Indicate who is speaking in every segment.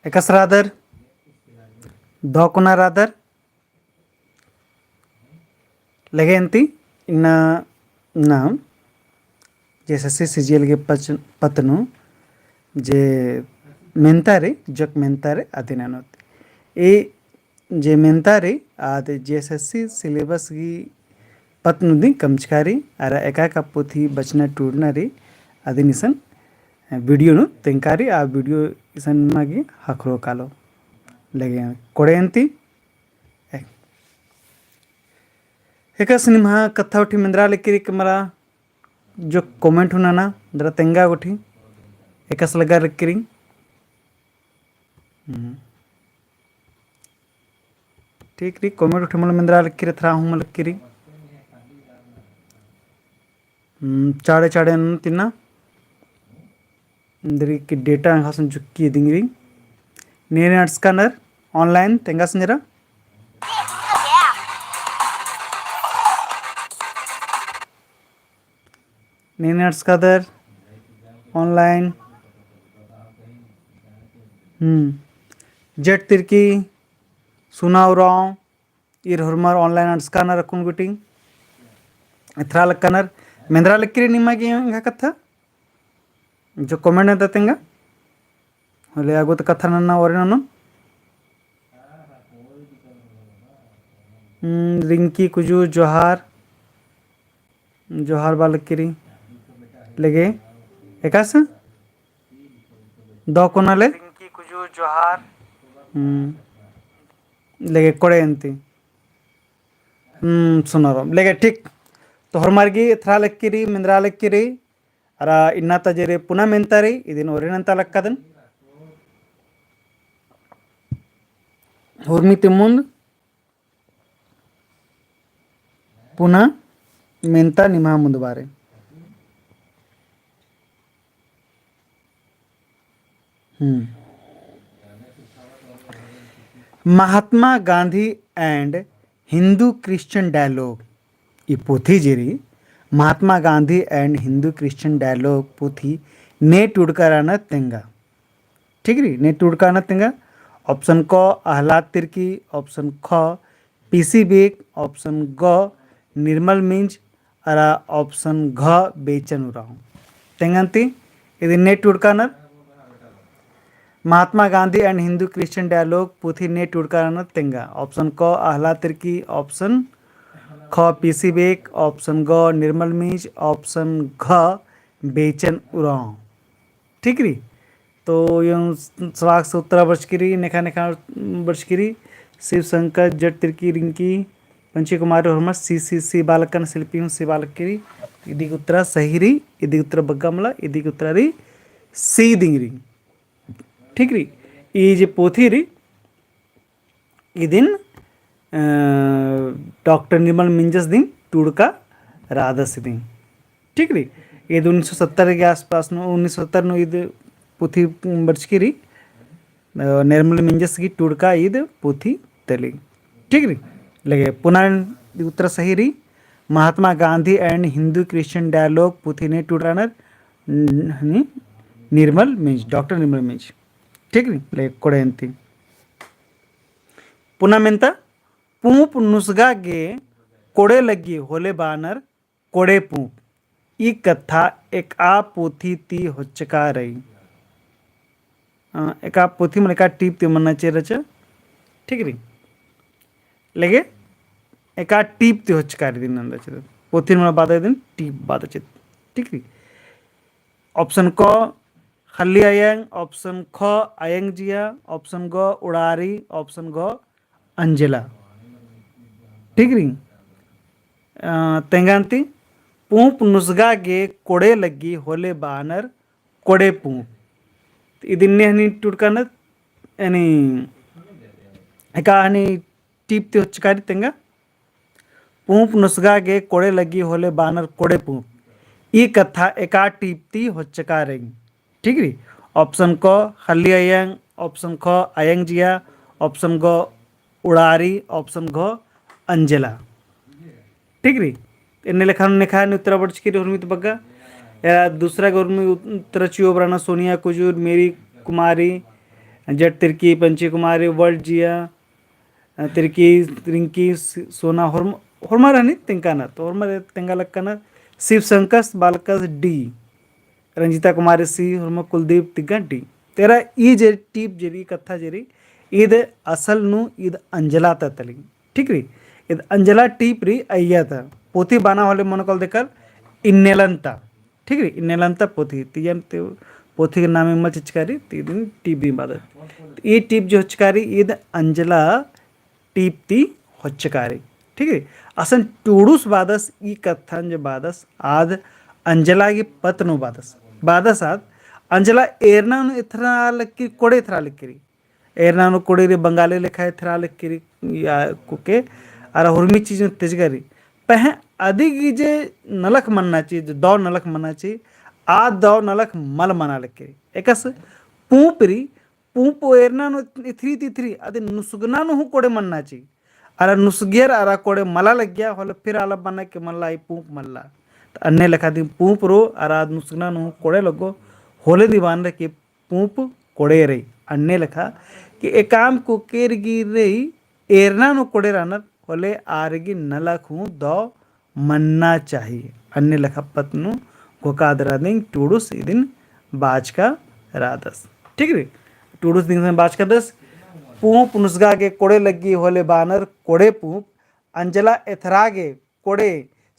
Speaker 1: एकसरादर धोकुनारादर लगेंती इन ना जैसे सीजीएल के पतनु जे मेंतारे जक मेंतारे अतिनानोत ए जे मेंतारे आद जेएसएससी सिलेबस की पतनुदी कमचकारी अरा एका कपोथी बचना टूरनारी अदिनिसन वीडियो नु तेंकारी आ वीडियो इसन मागी हखरो कालो लगे कोडेंती एक सिनेमा कथा उठी मिंद्रा लेकिरी कमरा जो कमेंट हुना ना जरा तेंगा उठी एकस लगा लेकिरी ठीक री कमेंट उठी मला मिंद्रा लेकिरी थरा हूँ मला लेकिरी चाड़े चाड़े तिना इंदरी की डेटा हासन जुक्की दिंगरी नेने स्कैनर ऑनलाइन तेंगा संजरा नेने स्कैनर ऑनलाइन जेट तिरकी सुनावराव इर हरमर ऑनलाइन स्कैनर कुन गुटिंग इथरा लक्कनर मेंद्रा लक्किरी निम्मा की इंगा कथा जो कमेंट है तेंगा होले आगो तो कथा नन्ना और नन्ना रिंकी कुजू जोहार जोहार बालक्किरी लगे एकास दो कोनाले रिंकी कुजू जोहार लगे कोड़े अंती सुनारो लगे ठीक तो हरमार्गी थ्रा लक्किरी मिंद्रा लक्किरी अरा इन्ना तजेरे पुना मेंतारी इदिन ओरिनंता लक्कदन हुर्मी तिमुंद पुना मेंता निमा मुंदबारे Mahatma Gandhi and Hindu Christian dialogue ये पोथी जेरी Mahatma Gandhi and Hindu Christian dialogue पोथी नेट उड़काराना तेंगा ठीक री नेट उड़काना तेंगा ऑप्शन क आहलाद तिर्की ऑप्शन ख पीसी बेग ऑप्शन ग निर्मल मिंज अरा ऑप्शन घ बेचन उराव तेंगंती इधर नेट उड़काना Mahatma Gandhi and Hindu Christian dialogue पोथी नेट उड़काना तेंगा ऑप्शन क आहलाद तिर्की ऑप्शन ख पीसी बेग ऑप्शन ग निर्मल मिंज ऑप्शन घ बेचन उराव ठीक री तो यं स्वाग से उत्तरा बर्षकिरी नेखा नेखा बर्षकिरी शिव शंकर जट तिर्की रिंकी पंची कुमारी हरमस सी बालकन शिल्पी हूँ सी बालकिरी इदी उत्तरा सहीरी इदी उत्तरा बग्गामला इदी उत्तरा री सी दिंगरी ठीक री ये जे पोथी री इदिन डॉक्टर निर्मल मिंजस दिन टूड़का राधस दिन ठीक री ये 1970 के आसपास 1970 नो ईद पोथी बर्चकिरी निर्मल मिंजस की टूड़का ईद पोथी तली ठीक री लगे पुनः उत्तर सही री Mahatma Gandhi and Hindu Christian dialogue पोथी ने टूड़ानर निर्मल मिंज डॉक्टर निर्मल मिंज ठीक री लगे कोड़ेंती पुनः मेंता पूप नुसगागे कोड़े लगी होले बानर कोड़े पूप ई कथा एक आ पोथी ती होचका रही एक आ पोथी मन एक टीप ती मना चेरच ठीक री लगे एक आ टीप ती होचका री दिन अंदर पोथी मन बाद दिन टीप बाद ठीक री ऑप्शन क खली आयंग ऑप्शन ख आयंग जिया ऑप्शन ग उड़ारी ऑप्शन ग अंजला ठीक री तेंगांती पूप नुसगागे कोड़े लगी होले बानर कोड़े पूप इदिन्ने हनी टुड़कान यानी एका हनी टीपते होचकारी तेंगा पूप नुसगागे कोड़े लगी होले बानर कोड़े पूप ई कथा एका टीपती होचकारी ठीक री ऑप्शन क खली आयंग ऑप्शन ख आयंग जिया ऑप्शन ग उड़ारी ऑप्शन घ अंजला ठीक री इन्ने लेखान नेखा उत्तरा बड़चकी हुर्मित बग्गा या दूसरा गौरमी उत्तर चियोब्राना सोनिया कुजूर मेरी कुमारी जट तिरकी पंची कुमारी वर्ल्ड जिया तिरकी रिंकी सोना होरमा रहनी तिंकाना तो होरमा तिंगा लक्कना शिव शंकस बालकस डी रंजिता कुमारी सी होरमा कुलदीप तिग्गा डी तेरा ई जे टीप जेरी कथा जेरी इद असल नु इद अंजला तली ठीक री इद अंजला टीप री अय्या था पोथी बाना वाले मनकल देखल इन्नेलंत ठीक री इन्नेलंत पोथी तीयन पोथी के नामे मच चिचकारी तीन टीप दी बादत ई टीप जो हचकारी इद अंजला टीप ती हचकारी ठीक है असन टूडूस बादस ई कथन जो बादस आद अंजला की पत्नु बादस आद अंजला एरना इथरा लक्की कोड़े इथरा लिखिरी एरना कोड़े रे बंगाली लिखा इथरा लिखिरी या कुके अरे हुर्मी चीज तेजगरी पह अधिक जे नलक मनना चाहिए जो दौ नलक मनना चाहिए आ दौ नलक मल मना लिखिरी एकस पूपरी पूप एरना इथरी अदे नुसुगना नु कोड़े मनना चाहिए अरा नुसगियर अरा कोड़े मला लग गया होले फिर आला बना के मल्ला आई पूप मल्ला तो अन्य लिखा दी पूप रो अरा नुसगना नु कोड़े लगो होले दीवान रे कि पूप कोड़े रही अन्य लिखा कि एकाम को केर गिर रही एरना नु कोड़े रानत होले आरगी नलक हूँ दो मन्ना चाहिए अन्य लिखा पत्नु गोकादरा दिन टूडुस दिन बाज का रादस ठीक रे टूडुस दिन बाज का दस पूप नुसगा के कोड़े लगी होले बानर कोड़े पूप अंजला एथरागे कोड़े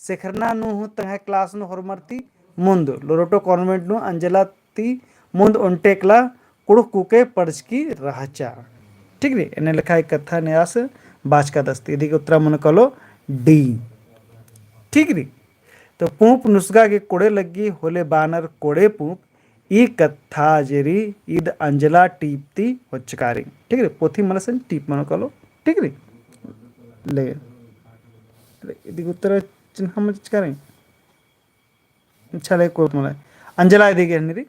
Speaker 1: शिखरना नु तंग क्लास नु होरमर्ती मुंद लोरोटो कॉन्वेंट नु अंजला ती मुंद उनटेकला कुड़ कुके पड़च की रहचा ठीक रे इन्हें लिखा एक कथा न्यास बाज का दस्ती यदि उत्तरा मन कलो डी ठीक रे तो पूप नुसगा के कोड़े लगी होले बानर कोड़े पूप ई कथा जेरी ईद अंजला टीपती होचकारी ठीक रे पोथी मनसन टीप मन कलो ठीक रे ले इदी उत्तर चिन्ह हम चिचकारी अच्छा ले को मला अंजला इदी के निरी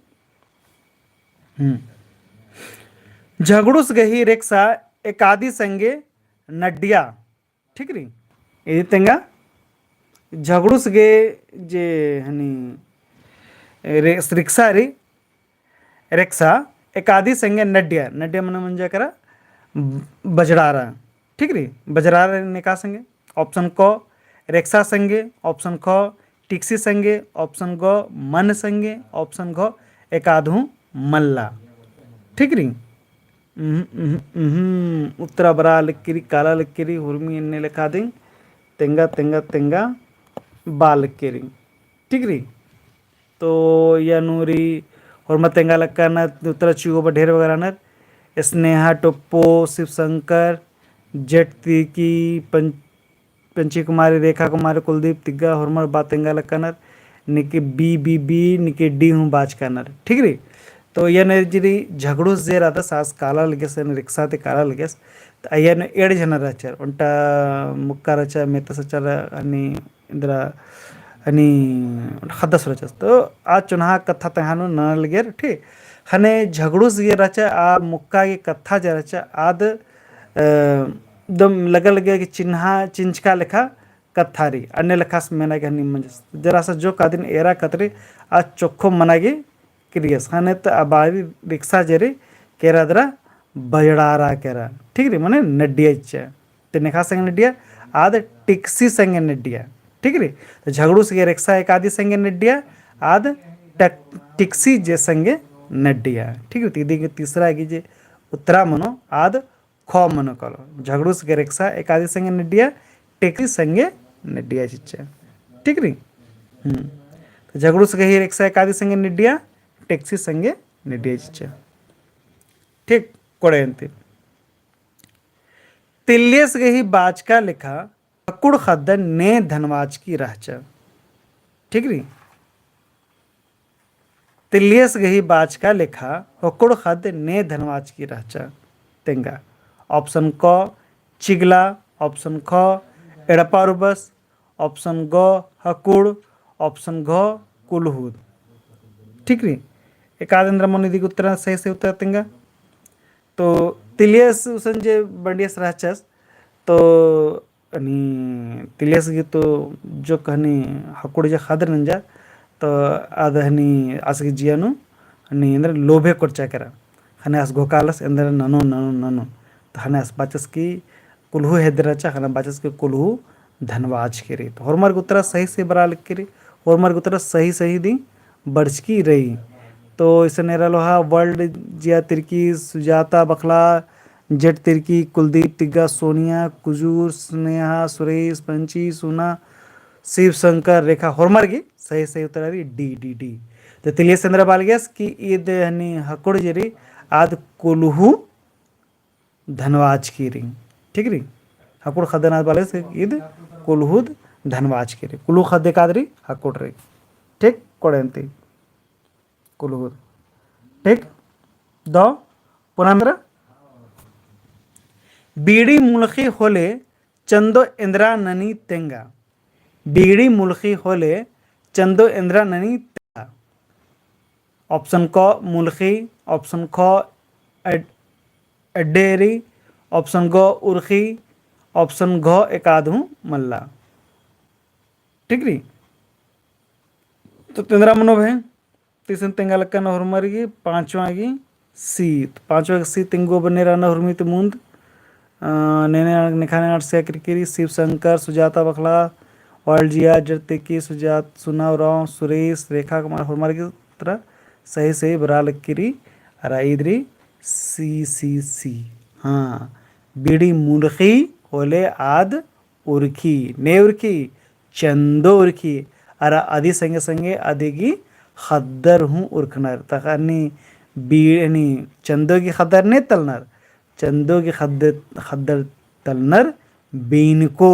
Speaker 1: झगड़ुस गही रेक्सा एकादी संगे नड्डिया ठीक रे इदी तेंगा झगड़ुस गे जे हनी रिक्सा री रेक्सा एकादी संगे नड्या नड्या मन म्हणजे करा बजडारा ठीक रे बजडारा ने का संगे ऑप्शन क रेक्सा संगे ऑप्शन ख टिक्सी संगे ऑप्शन ग मन संगे ऑप्शन घ एकाधु मल्ला ठीक रे उत्तरा बरा लिखिरी काला लिखिरी हुर्मी ने लिखा दें तेंगा तेंगा तेंगा बाल लिखिरी ठीक रे तो या नूरी और मतेंगा लक्काना उत्तरा चुगो ढेर वगैरह न स्नेहा टोप्पो शिव शंकर जटती की पंची कुमारी रेखा कुमारी कुलदीप तिग्गा होरमर बातेंगा लक्काना निके बी निके डी हूँ बाज कानर ठीक रे तो यह ने जी झगड़ू जे रहा सास काला लगेस रिक्शा ते काला लगेस तो अय्यन 7 जन रचार उंटा मुक्का रचा मेता सचार आणि इंद्रा आणि हदस रचस तो आज चुनाहा कथा तहानु न लगे ठीक हने झगड़ूस ये रचा आ मुक्का की कथा जे रचा आद दम लगा लगे कि चिन्हा चिंचका लेखा कथारी अन्य लेखास मेना के हनी मंजस जरा सा जो कादिन एरा कतरे आज चोखो मनागे क्रियस हने तो अबारी रिक्शा जेरे केरा दरा बजड़ारा केरा ठीक रे माने नड्डिया च ते नेखा संग नड्डिया आद टिक्सी संग नड्डिया ठीक रे तो झगड़ू से रिक्शा एक आदि संगे नड्डिया आद टिक्सी जे संगे नड्डिया ठीक है दीदी के तीसरा की जे उत्तरा मनो आद ख मनो कलो झगड़ू से रिक्शा एक आदि संगे नड्डिया टिक्सी संगे नड्डिया चिच्चा ठीक रे तो झगड़ू से रिक्शा एक आदि संगे नड्डिया टिक्सी संगे नड्डिया चिच्चा ठीक कोड़े तिल्यस गही बाज का लिखा अकुड़ खद्दन ने धनवाज की रहचा ठीक री तिलियस गही बाज का लेखा अकुड़ खद ने धनवाज की रहचा तेंगा ऑप्शन क चिगला ऑप्शन ख एड़पारुबस ऑप्शन ग हकुड़ ऑप्शन घ कुलहूद ठीक री एकादेंद्र मोनिधि उत्तर सही से उत्तर तेंगा तो तिलियस उसन जे बंडियस रहचस तो आणि तिलियस गे तो जो कहनी हकुड़ जे खादर नंजा तो आद हनी आसगी जियानु आणि अंदर लोभे कोर्चा करा Hanas gokalas endera nano तो हनास बाचस की कुल्हू हैदराचा हना बाचस की कुल्हू धनवाज करी तो होरमार्ग उत्तरा सही से बरा लिख करी होरमार्ग उत्तरा सही सही दी बड़चकी रही तो इसे नेरा लोहा वर्ल्ड जिया तिरकी सुजाता बखला जेट तिरकी कुलदीप तिग्गा सोनिया कुजूर स्नेहा सुरेश पंची सोना शिव शंकर रेखा होरमार्गी सही सही उत्तर रही डी डी डी तो तिलिय चंद्र बालगेस की ईद हनी हकुड़ जरी आद कुल्हू धनवाज की रिंग ठीक री हकुड़ खदनाथ बाले से ईद कुल्हूद धनवाज की री कुल्हू खदे कादरी हकुड़ री ठीक कोड़ेंती कुल्हूद ठीक दो पुनः बीड़ी मुल्खी होले चंदो इंद्रा ननी तेंगा बीड़ी मुल्खी होले चंदो इंद्रा ननी तेंगा ऑप्शन क मुल्खी ऑप्शन ख अड्डेरी ऑप्शन ग उर्खी ऑप्शन घ एकाधू मल्ला ठीक री तो तेंद्रा मनोभ है तीसन तेंगा लक्का नहरमरी पांचवा की सीत पांचवा की सी तिंगो बने रहना हुरमित मुंद नेने निखाने नरसिया क्रिकेरी शिव शंकर सुजाता बखला वालजिया जरतेकी सुजात सुनाव राव सुरेश रेखा कुमार हुरमर की तरह सही सही बरा लक्कीरी राइद्री सी हाँ बीड़ी मुर्खी होले आद उर्खी ने उर्खी चंदो उर्खी अरा आदि संगे संगे आदिगी खद्दर हूँ उर्खनर तकानी बीड़ी चंदो की खद्दर ने तलनर चंदो की खद्दर तलनर बीन को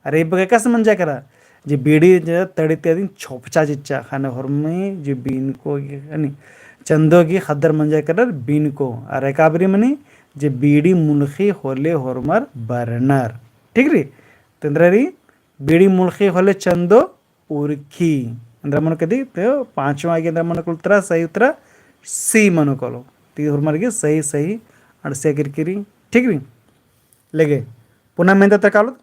Speaker 1: अरे बगे कस मंजा करा जे बीड़ी तड़िते दिन छोपचा चिच्चा खाने हरमे जे बीन को चंदो की खद्दर मंजा कर बीन को अरे काबरी मनी जे बीड़ी मुल्खी होले होरमर बर्नर ठीक री तेंद्रा री बीड़ी मुल्खी होले चंदो उर्खी अंद्र मन कदी तो पांचवा आगे अंद्र मन उत्तरा सही उत्तरा सी मनो कलो ती होरमर के सही सही अड़से किरकिरी ठीक री लगे पुनः मेहनत तकालो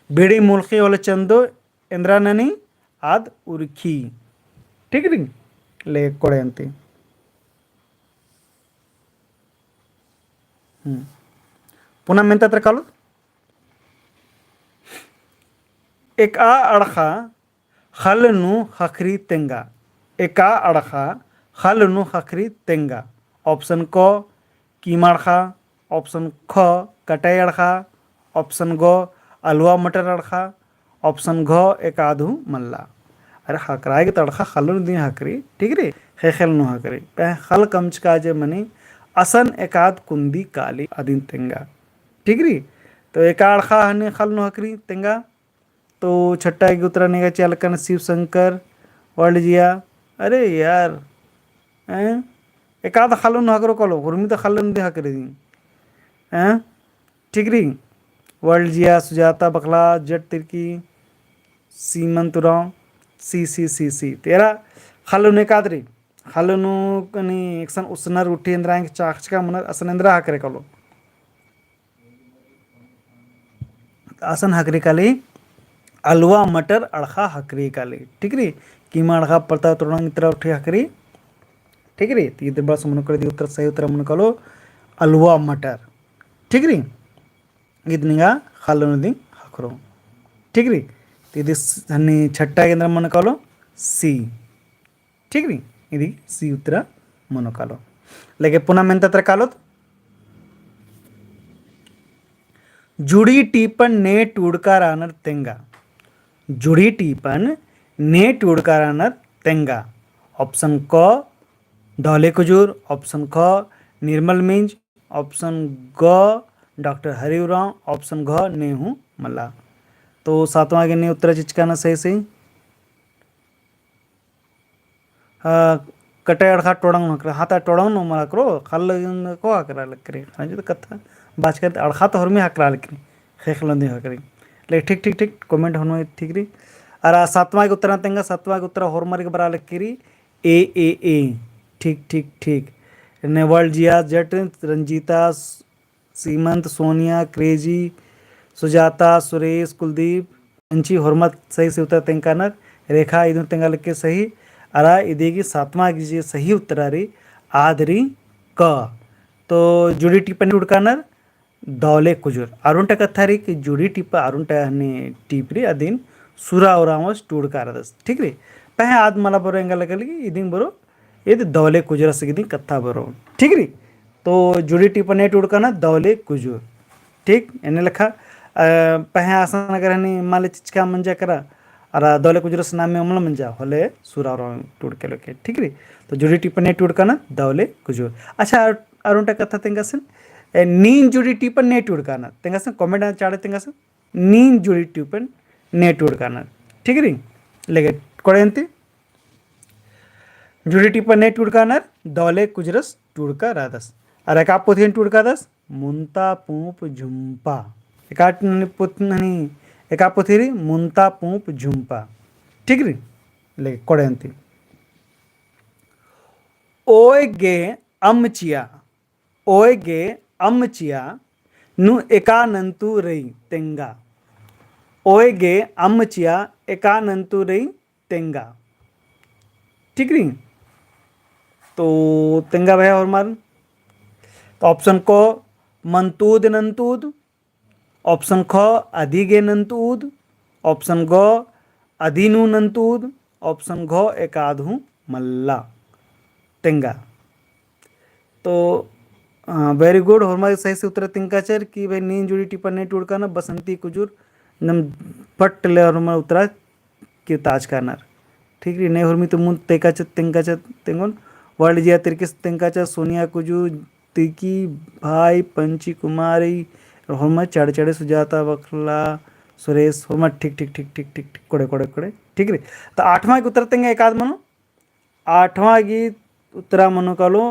Speaker 1: बीड़ी मुल्खी होले चंदो इंद्रा ननी आद उर्खी ठीक री ले कोड़े अंती पुनः मेहनत तकालो एक आ अड़खा खल नु खखरी तेंगा एक आ अड़खा खल नु खखरी तेंगा ऑप्शन क कीमाड़खा ऑप्शन ख कटाई अड़खा ऑप्शन ग अलवा मटर अड़खा ऑप्शन घ एकाधु मल्ला अरे हकराए के तड़खा खल दी हकरी ठीक रे हे खेल नु हकरी पे खल कमच काजे मनी असन एकाद कुंदी काली अदिन तेंगा ठीक री तो एक अड़खा हने खल नु हकरी तेंगा तो छट्टा की उतराने का चाल कर शिव शंकर वर्ल्ड जिया अरे यार एकाद खल नु हकरो कलो हुरमी तो खल दी हकरी दी ठीक री वर्ल्ड जिया सुजाता बखला जट तिरकी सीमंत राव सी तेरा खालुने कादरी खालुनु कनी एकसन उसनर उठी इंद्रा के चाखचका मनर असन इंद्रा हकरे कलो असन हकरी काली अलवा मटर अड़खा हकरी काली ठीक री कीमा अड़खा पड़ता तोड़ंग तरह उठी हकरी ठीक री ती बड़ा सुमन कर दी उत्तर सही उत्तर मन कलो अलवा मटर ठीक री इतनीगा खालुनु दी हकरो ठीक री ఇది దాన్ని छट्टा केंद्र मन कलो सी ठीक री ఇది सी उत्तर मन कलो लेके पुनः मेन तत्र कालो जुड़ी टीपन ने टूडका रानर तेंगा जुड़ी टीपन ने टूडका रानर तेंगा ऑप्शन क धौले कुजूर ऑप्शन ख निर्मल मिंज ऑप्शन ग डॉक्टर हरिवराव ऑप्शन घ नेहू मल्ला तो सातवां के ने उत्तर चिचकाना सही सही कटे अड़खा टोड़ंग नकरा हाथा टोड़ंग नो मला करो खाल को आकरा लकरे हां तो कथा बाज कर अड़खा तो हरमी हकरा लकरे खेखलन दे हकरे ले ठीक ठीक ठीक कमेंट होनो ठीक री अरा सातवां के उत्तर तेंगा सातवां के उत्तर होरमर के बरा लकरी ए ठीक ठीक ठीक ने वर्ल्ड जिया जट रंजीता सीमंत सोनिया क्रेजी सुजाता सुरेश कुलदीप अंची हरमत सही से उत्तर तेंकानर रेखा इधर तेंगा लग के सही अरा इदेगी सातवां गी सही उत्तर री आदरी क तो जुडी टिप्पणी हुडकानर दौले कुजूर अरुंट कथारी की जुडी टिप्प अरुंट हनी टिपरी अदीन सुरा उरामस टूडकारदस ठीक रे पहे आद मला बरो एंगा लगली इदिन बरो ये दौले कुजूर सगिदिन कथा बरो ठीक रे तो जुडी टिप्पणी टूडकाना दौले कुजूर ठीक एने लेखा पहे आसन अगर हनी माले चिचका मंजा करा अरा दौले कुजूरस नाम में अमल मंजा होले सुरा उराम टूडके लोके ठीक रे तो जुडी टिप्पणी टूडकाना दौले कुजूर अच्छा अरुंट कथा तेंगासन नीन जुडी टिप्पण नेट उडकाना तेंगासन कमेंट चाड़े तेंगासन नीन जुडी टिप्पण नेट उडकाना ठीक रे लेगे कोडेंती जुडी टिप्पण नेट उडकाना दौले कुजरस टूडका रादस अरे का पोथीन टूडका दस मुंता पूप झुंपा एका पोथीरी मुंता पूप झुंपा ठीक रे लेगे कोडेंती ओय गे अमचिया ओय गे अम्मचिया नु एकानंतु रई तेंगा ओय गे अम्मचिया एकानंतु रई तेंगा ठीक री तो तेंगा भैया और मार तो ऑप्शन को मंतूद नंतूद ऑप्शन ख अधिगे नंतूद ऑप्शन ग अधिनु नंतूद ऑप्शन घ एकाधु मल्ला तेंगा तो वेरी गुड हमारे सही से उत्तर तिंकाचर कि भाई नींद जुड़ी टिप्पणी टूड़का ना बसंती कुजूर नम पट ले और हमारा उत्तरा कि ताज करनार ठीक री नहीं हरमी तो मुन तेकाचत तिंकाचत तेंगोन वर्ल्ड जिया तिरकिस तिंकाचत सोनिया कुजू तिकी भाई पंची कुमारी हरमा चढ़ चढ़े सुजाता बखला सुरेश हरमा ठीक ठीक ठीक ठीक ठीक ठीक कोड़े कोड़े कोड़े ठीक रे तो आठवां की उत्तर तेंगे एकाद मनो आठवां की उत्तरा मनो कालो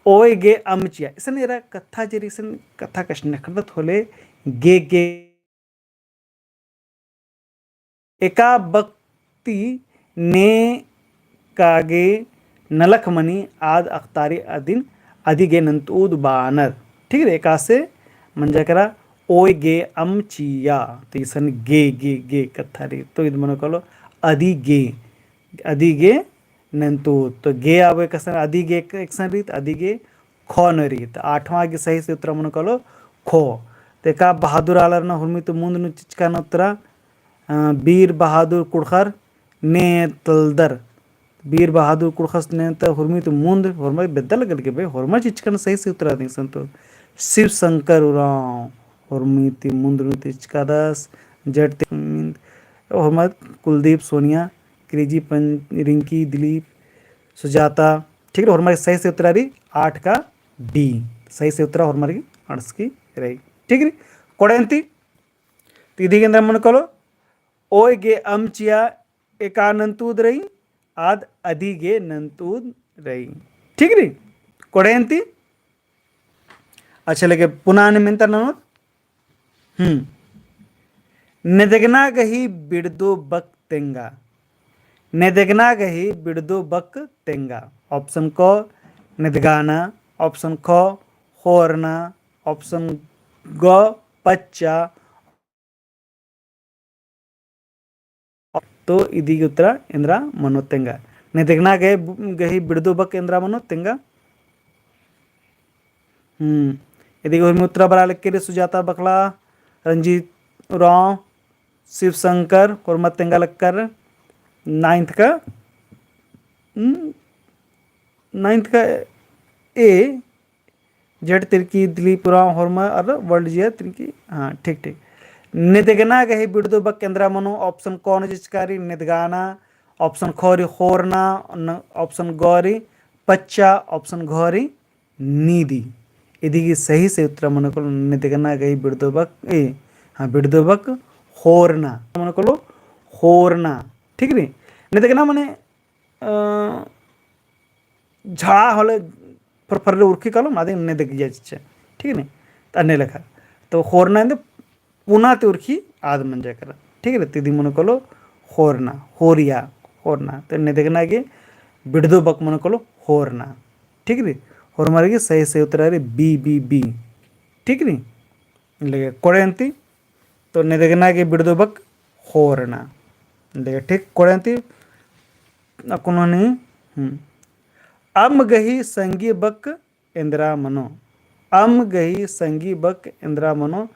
Speaker 1: ओय गे अमचिया इसन एरा कथा जेरी इसन कथा कष्ट नखरत होले गे एका भक्ति ने कागे नलखमणि आद अख्तारी अदिन अधिगे नंतूद बानर ठीक है एका से मंजा करा ओय गे अमचिया तो इसन गे कथा री तो इद मनो कलो अधिगे नंतूद तो गे आवे कसन अधिगे एकसन रीत अधिगे खो न रीत आठवां के सही से उत्तर मन कलो खो ते का बहादुर आलर न हुर्मी तो मुंद नु चिचका न उत्तरा वीर बहादुर कुड़खर ने तलदर वीर बहादुर कुड़खस ने त हुर्मी तो मुंद हुर्मा बेदल गल के भाई हुर्मा चिचका सही से उत्तरा दी संतो शिव शंकर उराव हुर्मी ती मुंद नु चिचका दस जट हुर्मा कुलदीप सोनिया क्रेजी रिंकी दिलीप सुजाता ठीक है और हमारे सही से उत्तरा रही 8 का डी सही से उत्तरा और हमारी आर्ट्स की रही ठीक है कोडेंती तीदी के अंदर मन करो ओय गे अमचिया एकानंतूद रही आद अधि गे नंतूद रही ठीक है कोडेंती अच्छा लगे पुनः निमिंत ननोत निदगना गही बिड़दो बक तेंगा निदगना गही बिड़दो बक तेंगा ऑप्शन को निदगाना ऑप्शन ख होरना ऑप्शन ग पच्चा तो इदी उत्तरा इंद्रा मनो तेंगा निदगना गही बिड़दो बक इंद्रा मनो तेंगा इदी उत्तरा बरा लिख के सुजाता बकला रंजीत राव शिव शंकर कोरमा तेंगा लक्कर नाइन्थ का ए जेड तिरकी दिलीपुरा होरमा और वर्ल्ड जिया तिरकी हाँ ठीक ठीक निदगना गही बिड़दो बक केंद्रा मनो ऑप्शन कौन जिचकारी निदगाना ऑप्शन खोरी होरना ऑप्शन गौरी पच्चा ऑप्शन घोरी नीदी इदी की सही से उत्तर मन को निदगना गही बिड़दो बक ए हाँ बिड़दो बक होरना मन को होरना ठीक रे निदगना मने झाड़ा होले फरफरले उर्खी कलम आदि निदग जाচ্ছে ठीक है तो अन्य लेखा तो होरना इंद पुना ते उर्खी आद मन जाकर ठीक है तिदी मन कलो होरना होरिया होरना तो निदगना के बिड़दो बक मन कलो होरना ठीक है और हमारे के सही से उत्तर रे बी ठीक है लेके कोड़ेंती तो निदगना के बिड़दो बक होरना लेके ठीक कोड़ेंती कुनोनी अम गही संगी बक इंदिरा मनो, अम गही संगी बक इंदिरा मनो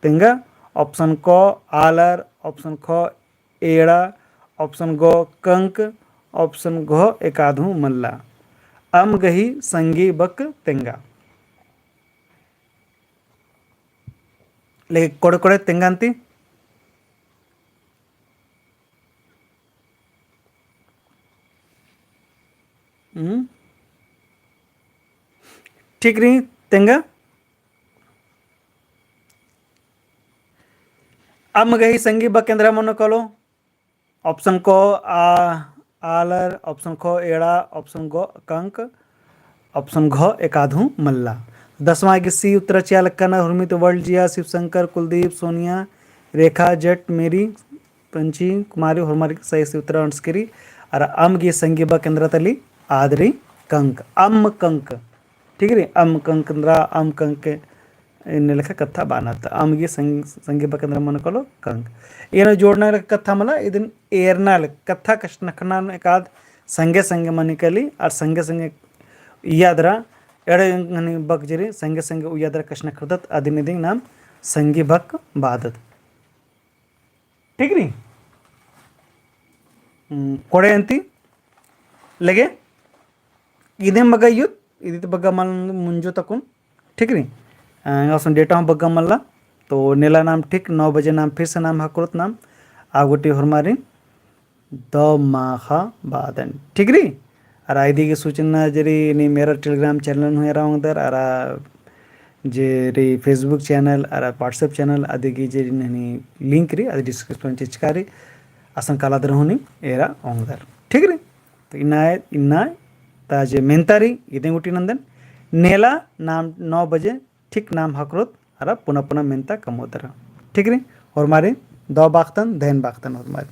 Speaker 1: तेंगा ऑप्शन क आलर, ऑप्शन ख एड़ा, ऑप्शन ग कंक, ऑप्शन घ एकाधु मल्ला। अम गही संगी बक तेंगा ले कोड़े कोड़े तेंगांती ठीक रही तेंगा अम गही संगी बकेंद्रा मनो कलो ऑप्शन को आलर, ऑप्शन खो एड़ा, ऑप्शन गो कंक, ऑप्शन घ एकाधु मल्ला। 10वां गिस्सी उत्तर चियालक्कना हुर्मित वर्ल्ड जिया शिवशंकर कुलदीप सोनिया रेखा जट मेरी पंची कुमारी हुर्मारी सही से उत्तर अंशकरी और अम गी संगी बकेंद्रा तली आदरी कंक अम कंक ठीक है अम कंकंद्रा अम कंक इन लेखा कथा बानात अमगे संगे बकंद्र मन कलो कंक ಏನು ಜೋಡನ ಕಥಾ ಮಲ ಇದನ್ ಏರ್ನಾಲ್ ಕಥಾ ಕಷ್ಟನಖನ एकाद संगे संगे मनिकली और संगे संगे यादरा एड़े बक जरी संगे संगे यादरा कष्ण खरदत अदिनिदि नाम संगी बक बादत ठीक री कोड़े अंती लगे इदे मग युत इदी बग मल मुंजो तकुन ठीक री डेटा बग्गा मल्ला तो नेला नाम ठीक 9 बजे नाम फिर से नाम हकुरत नाम आगोटी हरमारी द माखा बादन ठीक री और आईदी की सूचना जरी नी मेरा टेलीग्राम चैनल हुए रहा और जे री फेसबुक चैनल और व्हाट्सएप चैनल आदि की जे नी लिंक री आदि डिस्क्रिप्शन चिचकारी असन कालादर होनी एरा ओंगदर ठीक री तो इन्ना ताजे मेंतारी इदे गुटी नंदन नेला नाम 9 बजे ठीक नाम हकरोत अरा पुनः पुनः मेंता कमोदरा ठीक री और मारे दो बाख्तन धैन बाख्तन और मारे